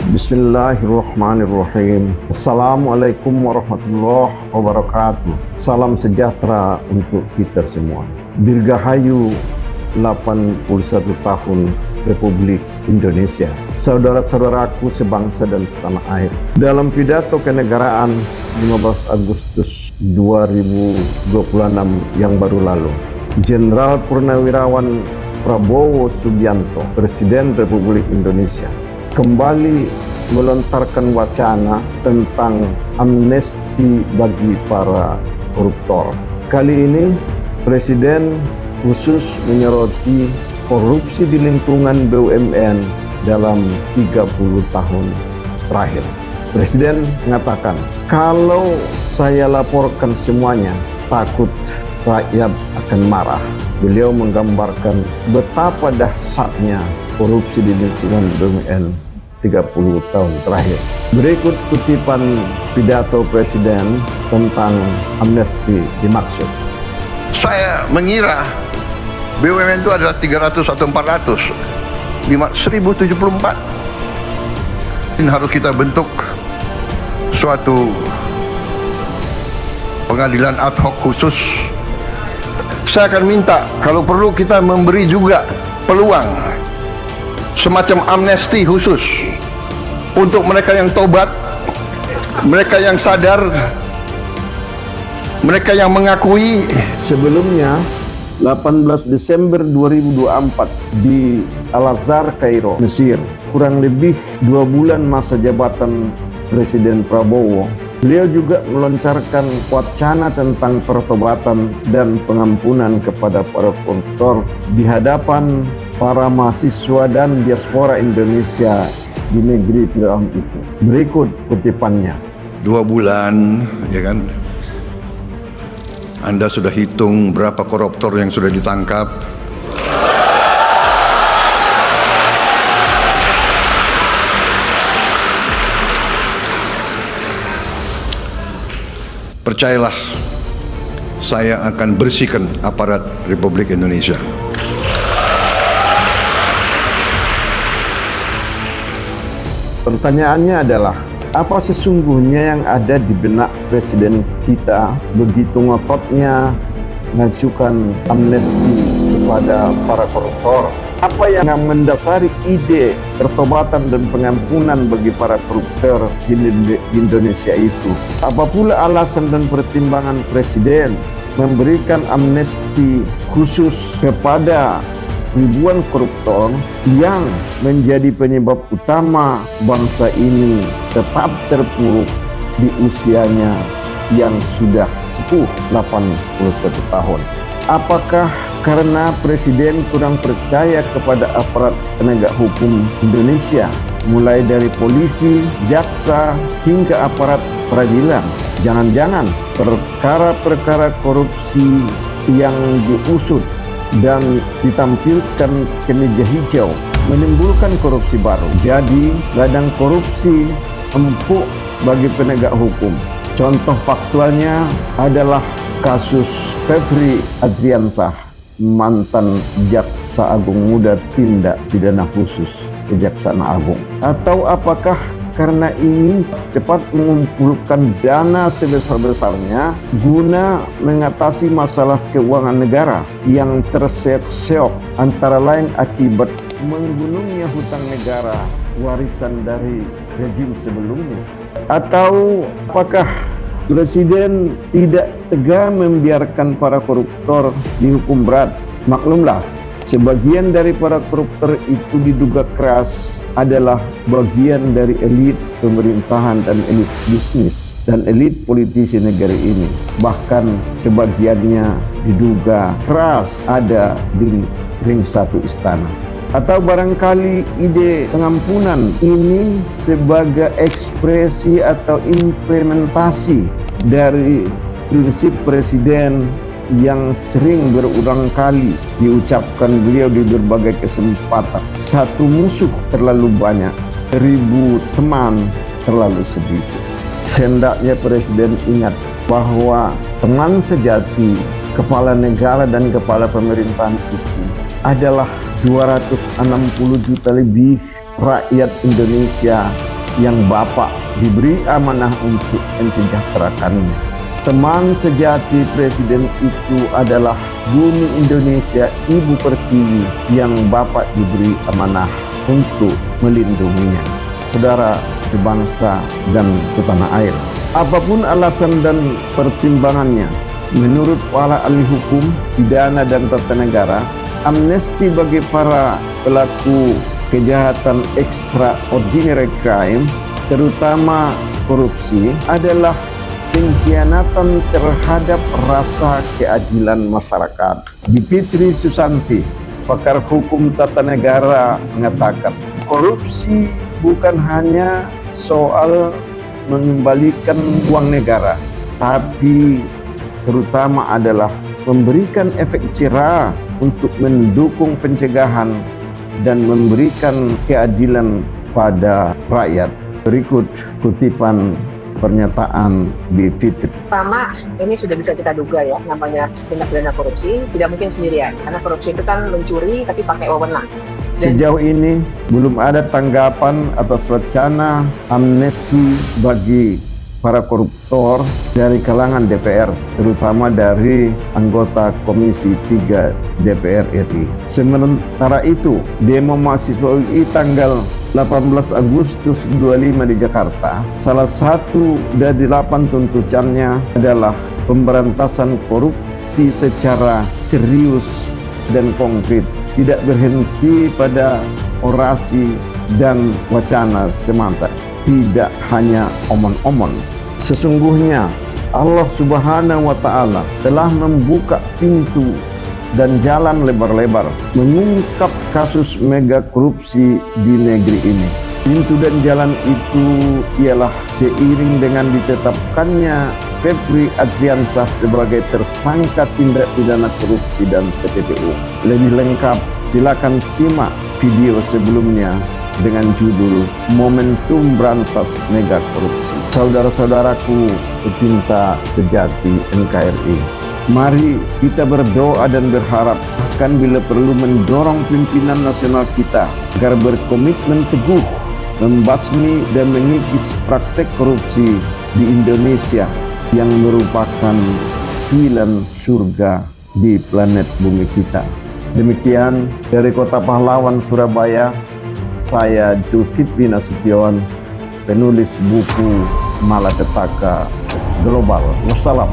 Bismillahirrahmanirrahim. Assalamualaikum warahmatullahi wabarakatuh. Salam sejahtera untuk kita semua. Dirgahayu 81 tahun Republik Indonesia. Saudara-saudaraku sebangsa dan setanah air. Dalam pidato kenegaraan 15 Agustus 2026 yang baru lalu, Jenderal Purnawirawan Prabowo Subianto, Presiden Republik Indonesia, kembali melontarkan wacana tentang amnesti bagi para koruptor. Kali ini Presiden khusus menyoroti korupsi di lingkungan BUMN dalam 30 tahun terakhir. Presiden mengatakan, kalau saya laporkan semuanya, takut rakyat akan marah. Beliau menggambarkan betapa dahsyatnya korupsi di lingkungan BUMN 30 tahun terakhir. Berikut kutipan pidato Presiden tentang amnesti dimaksud. Saya mengira BUMN itu adalah 300 atau 400, 1074. Ini harus kita bentuk suatu pengadilan ad hoc khusus. Saya akan minta kalau perlu kita memberi juga peluang semacam amnesti khusus untuk mereka yang tobat, mereka yang sadar, mereka yang mengakui. Sebelumnya 18 Desember 2024 di Al-Azhar, Kairo, Mesir, kurang lebih 2 bulan masa jabatan Presiden Prabowo, beliau juga melontarkan wacana tentang pertobatan dan pengampunan kepada para koruptor di hadapan para mahasiswa dan diaspora Indonesia di negeri Firaun itu. Berikut kutipannya. 2 bulan, ya kan? Anda sudah hitung berapa koruptor yang sudah ditangkap? Percayalah, saya akan bersihkan aparat Republik Indonesia. Pertanyaannya adalah, apa sesungguhnya yang ada di benak Presiden kita begitu ngototnya mengajukan amnesti kepada para koruptor? Apa yang mendasari ide pertobatan dan pengampunan bagi para koruptor di Indonesia itu? Apa pula alasan dan pertimbangan Presiden memberikan amnesti khusus kepada ribuan koruptor yang menjadi penyebab utama bangsa ini tetap terpuruk di usianya yang sudah sepuh 81 tahun? Apakah karena Presiden kurang percaya kepada aparat penegak hukum Indonesia, mulai dari polisi, jaksa, hingga aparat peradilan? Jangan-jangan perkara-perkara korupsi yang diusut dan ditampilkan ke meja hijau menimbulkan korupsi baru. Jadi ladang korupsi empuk bagi penegak hukum. Contoh faktualnya adalah kasus Febri Adriansah, mantan Jaksa Agung Muda Tindak Pidana Khusus Kejaksaan Agung. Atau apakah karena ingin cepat mengumpulkan dana sebesar-besarnya guna mengatasi masalah keuangan negara yang terseok-seok, antara lain akibat menggunungnya hutang negara warisan dari rejim sebelumnya? Atau apakah Presiden tidak tega membiarkan para koruptor dihukum berat? Maklumlah, sebagian dari para koruptor itu diduga keras adalah bagian dari elit pemerintahan dan elit bisnis dan elit politisi negara ini. Bahkan sebagiannya diduga keras ada di ring satu istana. Atau barangkali ide pengampunan ini sebagai ekspresi atau implementasi dari prinsip Presiden yang sering berulang kali diucapkan beliau di berbagai kesempatan. Satu musuh terlalu banyak, 1000 teman terlalu sedikit. Hendaknya Presiden ingat bahwa teman sejati kepala negara dan kepala pemerintahan itu adalah 260 juta lebih rakyat Indonesia yang Bapak diberi amanah untuk mensejahterakannya. Teman sejati Presiden itu adalah bumi Indonesia, Ibu Pertiwi, yang Bapak diberi amanah untuk melindunginya. Saudara sebangsa dan setanah air, apapun alasan dan pertimbangannya, menurut para ahli hukum, pidana dan tata negara, amnesti bagi para pelaku kejahatan extraordinary crime, terutama korupsi, adalah pengkhianatan terhadap rasa keadilan masyarakat. Bivitri Susanti, pakar hukum tata negara, mengatakan korupsi bukan hanya soal mengembalikan uang negara, tapi terutama adalah memberikan efek jerah untuk mendukung pencegahan dan memberikan keadilan pada rakyat. Berikut kutipan pernyataan Bivitri. Pertama, ini sudah bisa kita duga ya, namanya tindak pidana korupsi tidak mungkin sendirian, karena korupsi itu kan mencuri tapi pakai wewenang. Sejauh ini belum ada tanggapan atas wacana amnesti bagi para koruptor dari kalangan DPR, terutama dari anggota Komisi 3 DPR RI. Sementara itu, demo mahasiswa UI tanggal 18 Agustus 25 di Jakarta, salah satu dari 8 tuntutannya adalah pemberantasan korupsi secara serius dan konkret, tidak berhenti pada orasi dan wacana semata, tidak hanya omong-omong. Sesungguhnya Allah Subhanahu wa Ta'ala telah membuka pintu dan jalan lebar-lebar mengungkap kasus mega korupsi di negeri ini. Pintu dan jalan itu ialah seiring dengan ditetapkannya Febri Adriansyah sebagai tersangka tindak pidana korupsi dan TPPU. Lebih lengkap silakan simak video sebelumnya dengan judul Momentum Berantas Mega Korupsi. Saudara-saudaraku pecinta sejati NKRI, mari kita berdoa dan berharap, bahkan bila perlu mendorong pimpinan nasional kita agar berkomitmen teguh membasmi dan mengikis praktek korupsi di Indonesia yang merupakan cuilan surga di planet bumi kita. Demikian dari Kota Pahlawan, Surabaya, saya Zulkifli Nasution, penulis buku Malapetaka Global. Wassalam.